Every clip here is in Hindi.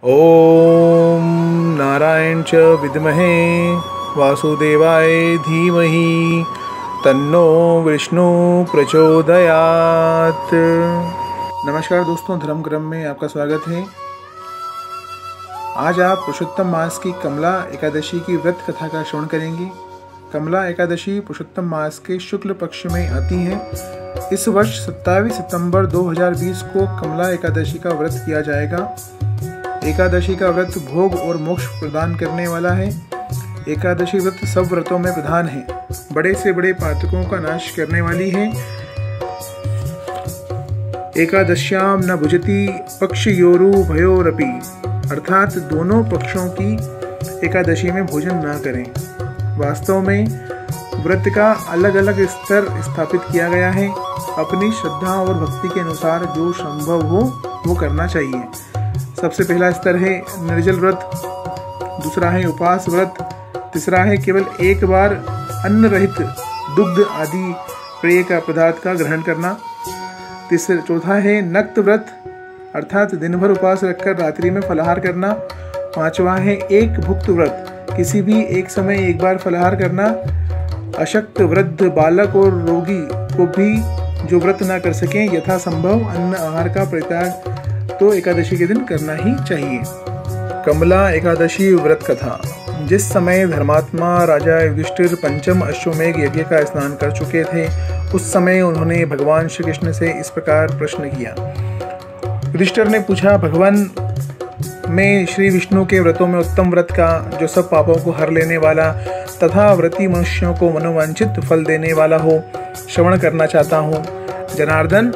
ओम नारायण च विद्महे वासुदेवाय धीमहि तन्नो विष्णु प्रचोदयात्। नमस्कार दोस्तों, धर्म क्रम में आपका स्वागत है। आज आप पुरुषोत्तम मास की कमला एकादशी की व्रत कथा का श्रवण करेंगे। कमला एकादशी पुरुषोत्तम मास के शुक्ल पक्ष में आती है। इस वर्ष 27 सितंबर 2020 को कमला एकादशी का व्रत किया जाएगा। एकादशी का व्रत भोग और मोक्ष प्रदान करने वाला है। एकादशी व्रत सब व्रतों में प्रधान है। बड़े से बड़े पातकों का नाश करने वाली है। एकादश्याम न भुजति पक्षयोरु भयोरपि, अर्थात दोनों पक्षों की एकादशी में भोजन न करें। वास्तव में व्रत का अलग अलग स्तर स्थापित किया गया है। अपनी श्रद्धा और भक्ति के अनुसार जो संभव हो वो करना चाहिए। सबसे पहला स्तर है निर्जल व्रत, दूसरा है उपवास व्रत, तीसरा है केवल एक बार अन्न रहित दुग्ध आदि पेय का पदार्थ का ग्रहण करना, चौथा है नक्त व्रत अर्थात दिन भर उपवास रखकर रात्रि में फलाहार करना, पांचवा है एक भुक्त व्रत, किसी भी एक समय एक बार फलाहार करना। अशक्त, वृद्ध, बालक और रोगी को भी जो व्रत ना कर सकें यथासंभव अन्न आहार का परित्याग तो एकादशी के दिन करना ही चाहिए। कमला एकादशी व्रत कथा। जिस समय धर्मात्मा राजा युधिष्ठिर पंचम अश्वमेघ यज्ञ का स्नान कर चुके थे, उस समय उन्होंने भगवान श्री कृष्ण से इस प्रकार प्रश्न किया। युधिष्ठिर ने पूछा, भगवान, मैं श्री विष्णु के व्रतों में उत्तम व्रत का जो सब पापों को हर लेने वाला तथा व्रती मनुष्यों को मनोवांछित फल देने वाला हो श्रवण करना चाहता हूँ। जनार्दन,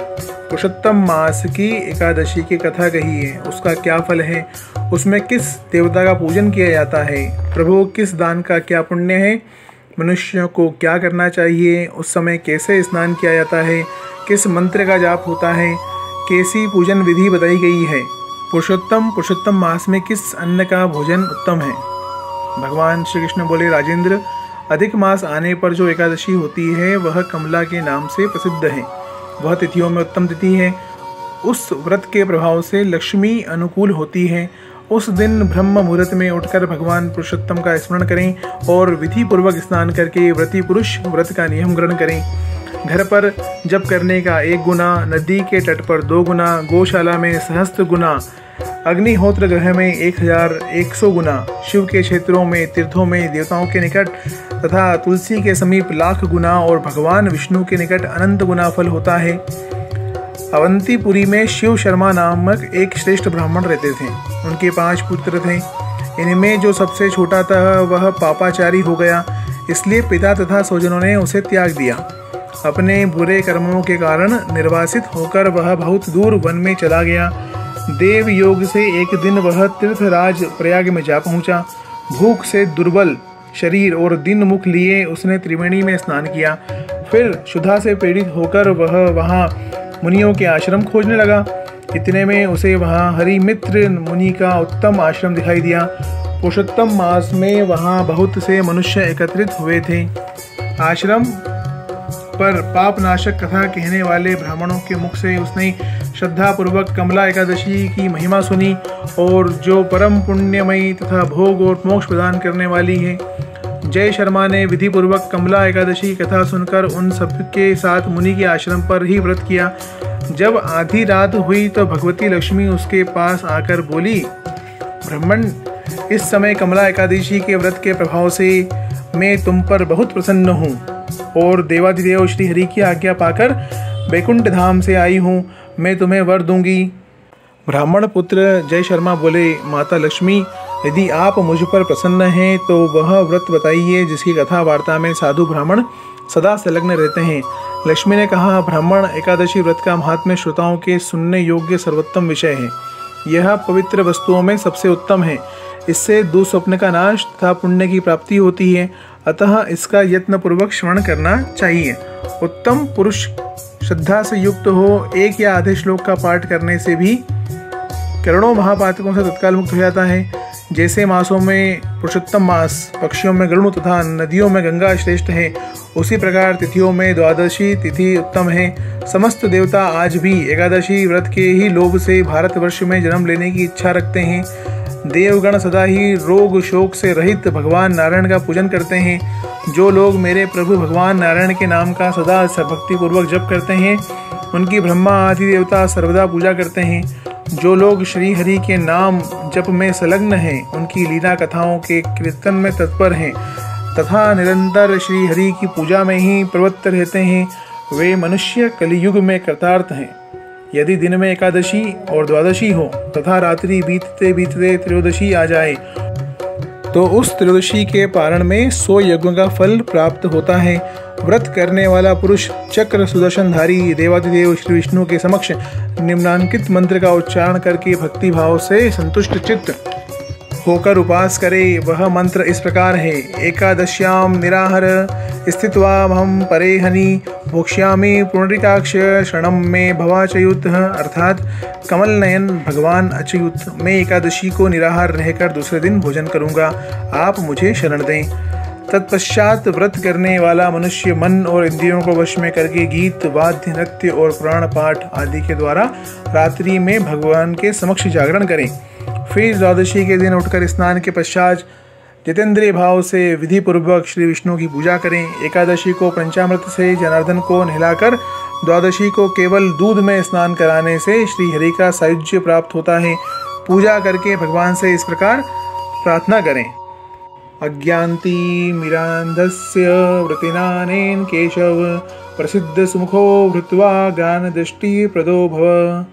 पुरुषोत्तम मास की एकादशी की कथा कही है, उसका क्या फल है? उसमें किस देवता का पूजन किया जाता है? प्रभु, किस दान का क्या पुण्य है? मनुष्यों को क्या करना चाहिए? उस समय कैसे स्नान किया जाता है? किस मंत्र का जाप होता है? कैसी पूजन विधि बताई गई है? पुरुषोत्तम मास में किस अन्न का भोजन उत्तम है? भगवान श्री कृष्ण बोले, राजेंद्र, अधिक मास आने पर जो एकादशी होती है वह कमला के नाम से प्रसिद्ध है। वह तिथियों में उत्तम तिथि है। उस व्रत के प्रभाव से लक्ष्मी अनुकूल होती है। उस दिन ब्रह्म मुहूर्त में उठकर भगवान पुरुषोत्तम का स्मरण करें और विधि पूर्वक स्नान करके व्रती पुरुष व्रत का नियम ग्रहण करें। घर पर जप करने का 1 गुना, नदी के तट पर 2 गुना, गौशाला में सहस्त्र गुना, अग्निहोत्र ग्रह में 1100 गुना, शिव के क्षेत्रों में, तीर्थों में, देवताओं के निकट तथा तुलसी के समीप लाख गुना और भगवान विष्णु के निकट अनंत गुना फल होता है। अवंतीपुरी में शिव शर्मा नामक एक श्रेष्ठ ब्राह्मण रहते थे। उनके 5 पुत्र थे। इनमें जो सबसे छोटा था वह पापाचारी हो गया, इसलिए पिता तथा स्वजनों ने उसे त्याग दिया। अपने बुरे कर्मों के कारण निर्वासित होकर वह बहुत दूर वन में चला गया। देव योग से एक दिन वह तीर्थराज प्रयाग में जा पहुंचा। भूख से दुर्बल शरीर और दिन मुख लिए उसने त्रिवेणी में स्नान किया। फिर क्षुधा से पीड़ित होकर वह वहाँ मुनियों के आश्रम खोजने लगा। इतने में उसे वहाँ हरिमित्र मुनि का उत्तम आश्रम दिखाई दिया। पुरुषोत्तम मास में वहाँ बहुत से मनुष्य एकत्रित हुए थे। आश्रम पर पापनाशक कथा कहने वाले ब्राह्मणों के मुख से उसने श्रद्धापूर्वक कमला एकादशी की महिमा सुनी और जो परम पुण्यमयी तथा भोग और मोक्ष प्रदान करने वाली है। जय शर्मा ने विधि पूर्वक कमला एकादशी की कथा सुनकर उन सबके साथ मुनि के आश्रम पर ही व्रत किया। जब आधी रात हुई तो भगवती लक्ष्मी उसके पास आकर बोली, ब्राह्मण, इस समय कमला एकादशी के व्रत के प्रभाव से मैं तुम पर बहुत प्रसन्न हूँ और देवाधिदेव श्री हरि की आज्ञा पाकर बैकुंठ धाम से आई हूँ। मैं तुम्हें वर दूंगी। ब्राह्मण पुत्र जय शर्मा बोले, माता लक्ष्मी, यदि आप मुझ पर प्रसन्न हैं तो वह व्रत बताइए जिसकी कथा वार्ता में साधु ब्राह्मण सदा संलग्न रहते हैं। लक्ष्मी ने कहा, ब्राह्मण, एकादशी व्रत का महात्म्य श्रोताओं के सुनने योग्य सर्वोत्तम विषय है। यह पवित्र वस्तुओं में सबसे उत्तम है। इससे दुःस्वप्न का नाश तथा पुण्य की प्राप्ति होती है। अतः इसका यत्नपूर्वक श्रवण करना चाहिए। उत्तम पुरुष श्रद्धा से युक्त हो, एक या आधे श्लोक का पाठ करने से भी करोड़ों महापातकों से तत्काल मुक्त हो जाता है। जैसे मासों में पुरुषोत्तम मास, पक्षियों में गरुड़ तथा नदियों में गंगा श्रेष्ठ है, उसी प्रकार तिथियों में द्वादशी तिथि उत्तम है। समस्त देवता आज भी एकादशी व्रत के ही लोभ से भारतवर्ष में जन्म लेने की इच्छा रखते हैं। देवगण सदा ही रोग शोक से रहित भगवान नारायण का पूजन करते हैं। जो लोग मेरे प्रभु भगवान नारायण के नाम का सदा भक्तिपूर्वक जप करते हैं, उनकी ब्रह्मा आदि देवता सर्वदा पूजा करते हैं। जो लोग श्री हरि के नाम जप में संलग्न हैं, उनकी लीला कथाओं के कीर्तन में तत्पर हैं तथा निरंतर श्री हरि की पूजा में ही प्रवृत्त रहते हैं, वे मनुष्य कलियुग में कृतार्थ हैं। यदि दिन में एकादशी और द्वादशी हो तथा रात्रि बीतते बीतते त्रयोदशी आ जाए तो उस त्रयोदशी के पारण में 100 यज्ञों का फल प्राप्त होता है। व्रत करने वाला पुरुष चक्र सुदर्शनधारी देवादिदेव श्री विष्णु के समक्ष निम्नांकित मंत्र का उच्चारण करके भक्ति भाव से संतुष्ट चित्त होकर उपास करे। वह मंत्र इस प्रकार है। एकादश्याम निराहर स्थित्वाहं परेहनि भोक्ष्यामि पुंडरीकाक्ष शरणं मे भवाच्युत, अर्थात कमल नयन भगवान अच्युत, मैं एकादशी को निराहार रहकर दूसरे दिन भोजन करूंगा, आप मुझे शरण दें। तत्पश्चात व्रत करने वाला मनुष्य मन और इंद्रियों को वश में करके गीत वाद्य नृत्य और पुराण पाठ आदि के द्वारा रात्रि में भगवान के समक्ष जागरण करें। फिर द्वादशी के दिन उठकर स्नान के पश्चात जितेंद्रिय भाव से विधि पूर्वक श्री विष्णु की पूजा करें। एकादशी को पंचामृत से जनार्दन को नहलाकर द्वादशी को केवल दूध में स्नान कराने से श्री हरि का सायुज्य प्राप्त होता है। पूजा करके भगवान से इस प्रकार प्रार्थना करें। अज्ञान्ति मिरांधस्य वृतिनानेन केशव प्रसिद्ध सुमुखो भृत्वा ज्ञान दृष्टि प्रदो भव।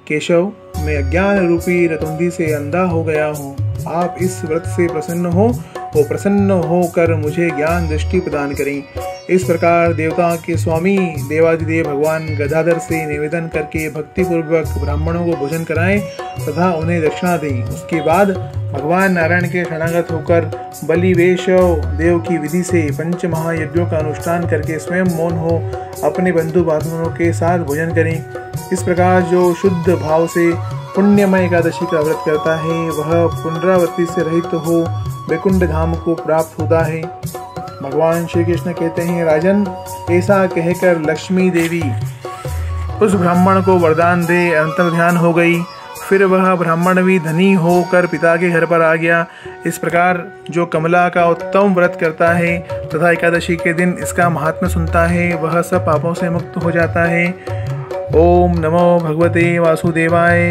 केशव, मैं अज्ञान रूपी रतुंधी से अंधा हो गया हूँ, आप इस व्रत से प्रसन्न हो और प्रसन्न होकर मुझे ज्ञान दृष्टि प्रदान करें। इस प्रकार देवता के स्वामी देवादिदेव भगवान गदाधर से निवेदन करके भक्तिपूर्वक ब्राह्मणों को भोजन कराएं तथा उन्हें दक्षिणा दें। उसके बाद भगवान नारायण के शरणागत होकर बलि वैष्णव देव की विधि से पंच महायज्ञों का अनुष्ठान करके स्वयं मौन हो अपने बंधु बांधवों के साथ भोजन करें। इस प्रकार जो शुद्ध भाव से पुण्यमय एकादशी का व्रत करता है, वह पुनरावृत्ति से रहित हो वैकुंठ धाम को प्राप्त होता है। भगवान श्री कृष्ण कहते हैं, राजन, ऐसा कहकर लक्ष्मी देवी उस ब्राह्मण को वरदान दे अंतर ध्यान हो गई। फिर वह ब्राह्मण भी धनी होकर पिता के घर पर आ गया। इस प्रकार जो कमला का उत्तम व्रत करता है तथा एकादशी के दिन इसका महात्म्य सुनता है, वह सब पापों से मुक्त हो जाता है। ओम नमो भगवते वासुदेवाय।